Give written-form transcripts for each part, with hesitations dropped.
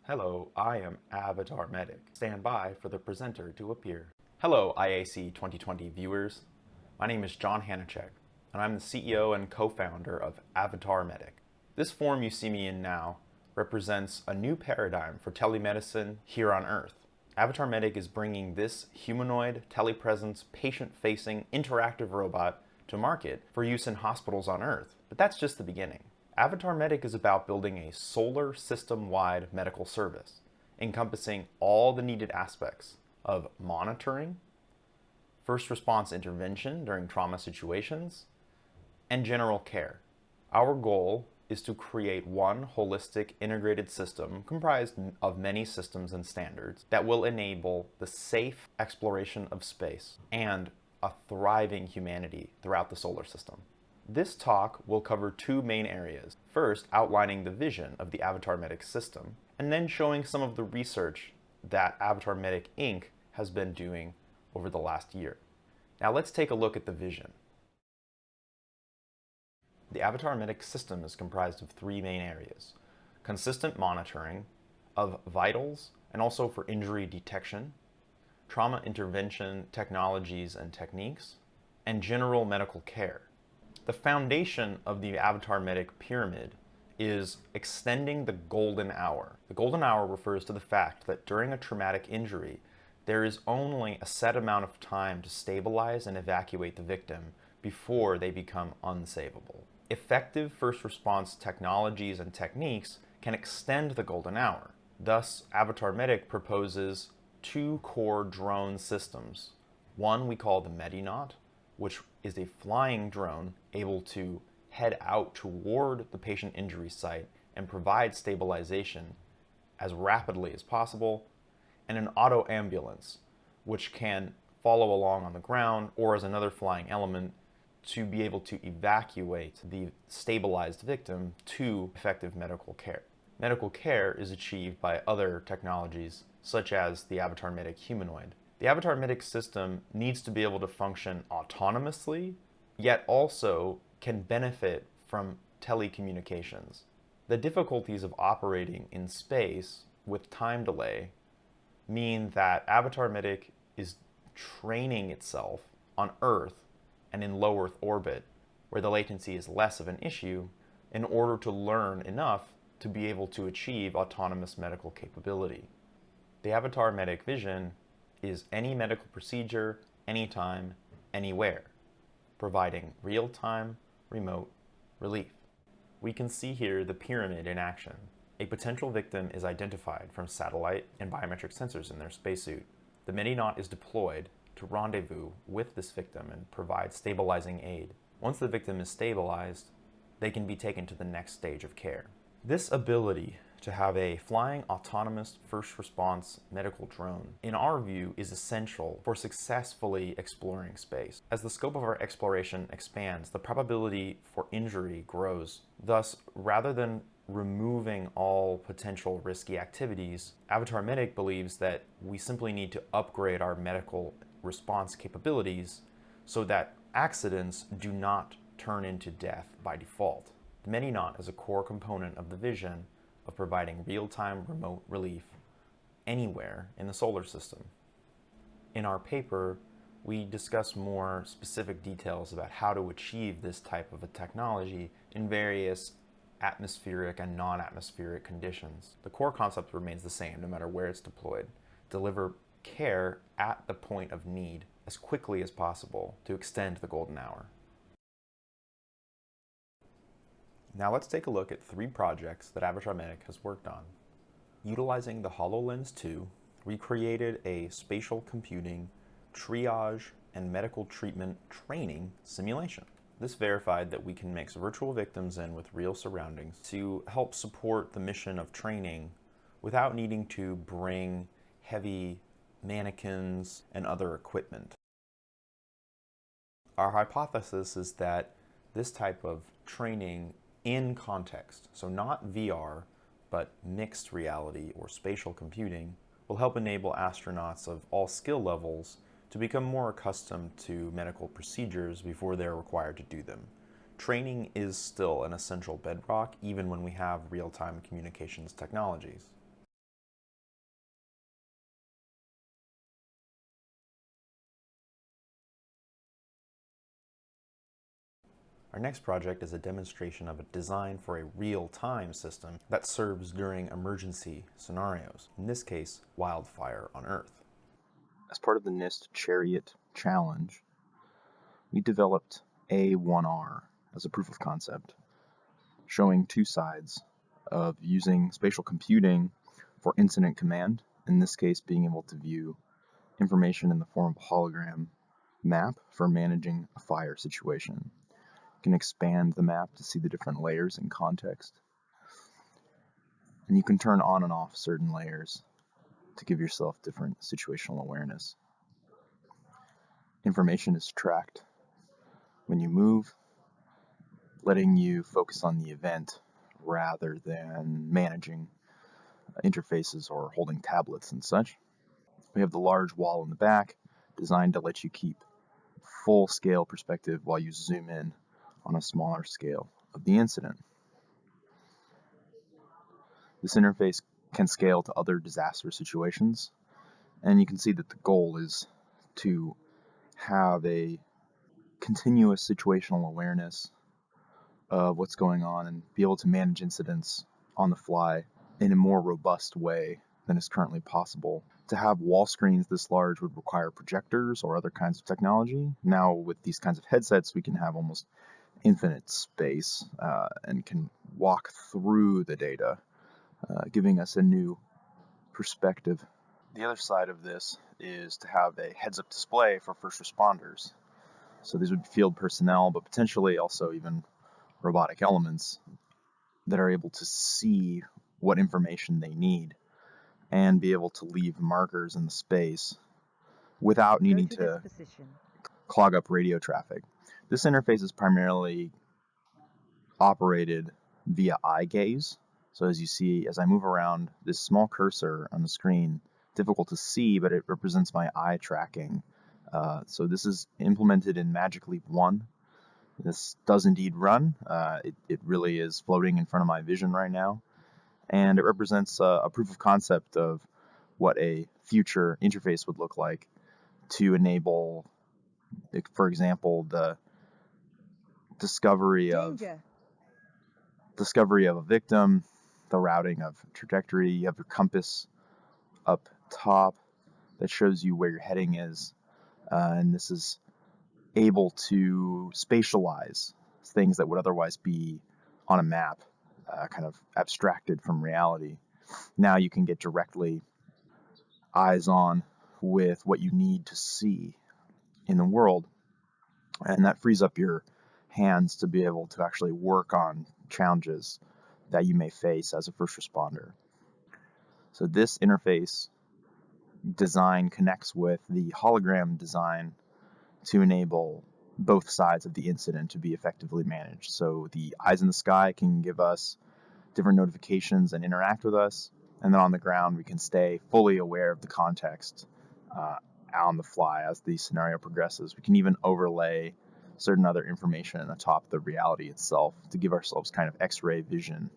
Hello, I am AvatarMEDIC. Stand by for the presenter to appear. Hello, IAC 2020 viewers. My name is John Hanachek, and I'm the CEO and co-founder of AvatarMEDIC. This form you see me in now represents a new paradigm for telemedicine here on Earth. AvatarMEDIC is bringing this humanoid, telepresence, patient-facing, interactive robot to market for use in hospitals on Earth. But that's just the beginning. AvatarMEDIC is about building a solar system-wide medical service, encompassing all the needed aspects of monitoring, first response intervention during trauma situations, and general care. Our goal is to create one holistic integrated system comprised of many systems and standards that will enable the safe exploration of space and a thriving humanity throughout the solar system. This talk will cover two main areas. First, outlining the vision of the AvatarMEDIC system, and then showing some of the research that AvatarMEDIC Inc. has been doing over the last year. Now let's take a look at the vision. The AvatarMEDIC system is comprised of three main areas: consistent monitoring of vitals and also for injury detection, trauma intervention technologies and techniques, and general medical care. The foundation of the AvatarMEDIC pyramid is extending the golden hour. The golden hour refers to the fact that during a traumatic injury, there is only a set amount of time to stabilize and evacuate the victim before they become unsavable. Effective first response technologies and techniques can extend the golden hour. Thus, AvatarMEDIC proposes two core drone systems. One we call the MEDINOT, which is a flying drone able to head out toward the patient injury site and provide stabilization as rapidly as possible, and an auto ambulance, which can follow along on the ground or as another flying element to be able to evacuate the stabilized victim to effective medical care. Medical care is achieved by other technologies such as the AvatarMEDIC humanoid. The AvatarMEDIC system needs to be able to function autonomously, yet also can benefit from telecommunications. The difficulties of operating in space with time delay mean that AvatarMEDIC is training itself on Earth and in low Earth orbit, where the latency is less of an issue, in order to learn enough to be able to achieve autonomous medical capability. The AvatarMEDIC vision is any medical procedure, anytime, anywhere, providing real-time, remote relief. We can see here the pyramid in action. A potential victim is identified from satellite and biometric sensors in their spacesuit. The MEDINOT is deployed to rendezvous with this victim and provide stabilizing aid. Once the victim is stabilized, they can be taken to the next stage of care. This ability to have a flying autonomous first response medical drone, in our view, is essential for successfully exploring space. As the scope of our exploration expands, the probability for injury grows. Thus, rather than removing all potential risky activities, AvatarMEDIC believes that we simply need to upgrade our medical response capabilities so that accidents do not turn into death by default. The MEDINOT is a core component of the vision of providing real-time remote relief anywhere in the solar system. In our paper, we discuss more specific details about how to achieve this type of a technology in various atmospheric and non-atmospheric conditions. The core concept remains the same no matter where it's deployed. Deliver care at the point of need as quickly as possible to extend the golden hour. Now let's take a look at three projects that AvatarMEDIC has worked on. Utilizing the HoloLens 2, we created a spatial computing, triage, and medical treatment training simulation. This verified that we can mix virtual victims in with real surroundings to help support the mission of training without needing to bring heavy mannequins and other equipment. Our hypothesis is that this type of training in context, so not VR, but mixed reality or spatial computing, will help enable astronauts of all skill levels to become more accustomed to medical procedures before they're required to do them. Training is still an essential bedrock even when we have real-time communications technologies. Our next project is a demonstration of a design for a real-time system that serves during emergency scenarios, in this case, wildfire on Earth. As part of the NIST Chariot Challenge, we developed A1R as a proof of concept, showing two sides of using spatial computing for incident command, in this case being able to view information in the form of a hologram map for managing a fire situation. You can expand the map to see the different layers in context, and you can turn on and off certain layers to give yourself different situational awareness. Information is tracked when you move, letting you focus on the event rather than managing interfaces or holding tablets and such. We have the large wall in the back, designed to let you keep full-scale perspective while you zoom in on a smaller scale of the incident. This interface can scale to other disaster situations, and you can see that the goal is to have a continuous situational awareness of what's going on and be able to manage incidents on the fly in a more robust way than is currently possible. To have wall screens this large would require projectors or other kinds of technology. Now with these kinds of headsets, we can have almost infinite space and can walk through the data, giving us a new perspective. The other side of this is to have a heads-up display for first responders. So these would be field personnel, but potentially also even robotic elements that are able to see what information they need and be able to leave markers in the space without needing to clog up radio traffic. This interface is primarily operated via eye gaze. So as you see, as I move around, this small cursor on the screen, difficult to see, but it represents my eye tracking. So this is implemented in Magic Leap 1. This does indeed run. It really is floating in front of my vision right now. And it represents a proof of concept of what a future interface would look like to enable, for example, the discovery of a victim, the routing of trajectory. You have your compass up top that shows you where your heading is, and this is able to spatialize things that would otherwise be on a map, kind of abstracted from reality. Now you can get directly eyes on with what you need to see in the world, and that frees up your hands to be able to actually work on challenges that you may face as a first responder. So this interface design connects with the hologram design to enable both sides of the incident to be effectively managed. So the eyes in the sky can give us different notifications and interact with us, and then on the ground we can stay fully aware of the context on the fly as the scenario progresses. We can even overlay certain other information atop the reality itself to give ourselves kind of X-ray vision.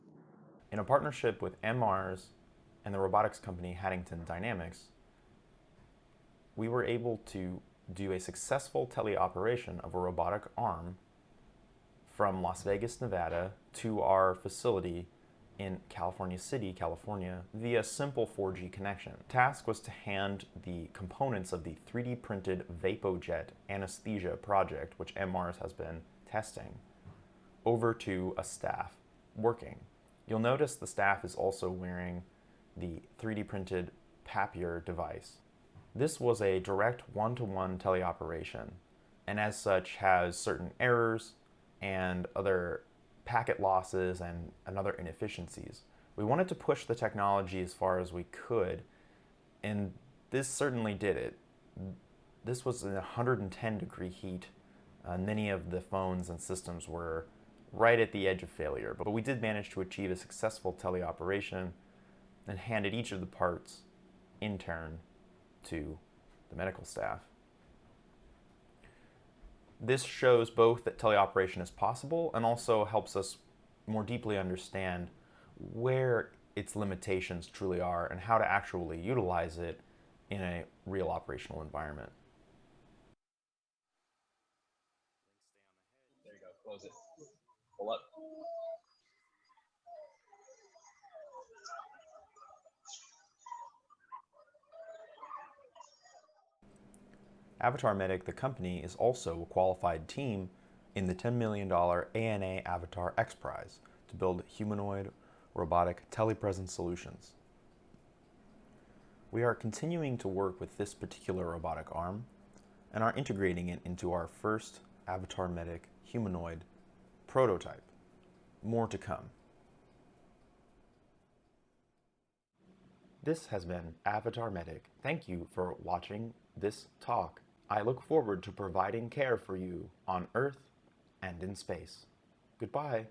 In a partnership with MRs and the robotics company Haddington Dynamics, we were able to do a successful teleoperation of a robotic arm from Las Vegas, Nevada to our facility in California City, California via simple 4G connection. The task was to hand the components of the 3D printed VapoJet anesthesia project, which MRs has been testing, over to a staff working. You'll notice the staff is also wearing the 3D printed Papier device. This was a direct one-to-one teleoperation, and as such has certain errors and other packet losses and other inefficiencies. We wanted to push the technology as far as we could, and this certainly did it. This was in 110-degree heat. Many of the phones and systems were right at the edge of failure, but we did manage to achieve a successful teleoperation and handed each of the parts in turn to the medical staff. This shows both that teleoperation is possible and also helps us more deeply understand where its limitations truly are and how to actually utilize it in a real operational environment. There you go, close it. below. AvatarMEDIC, the company, is also a qualified team in the $10 million ANA Avatar X Prize to build humanoid robotic telepresence solutions. We are continuing to work with this particular robotic arm and are integrating it into our first AvatarMEDIC humanoid prototype. More to come. This has been AvatarMEDIC. Thank you for watching this talk. I look forward to providing care for you on Earth and in space. Goodbye.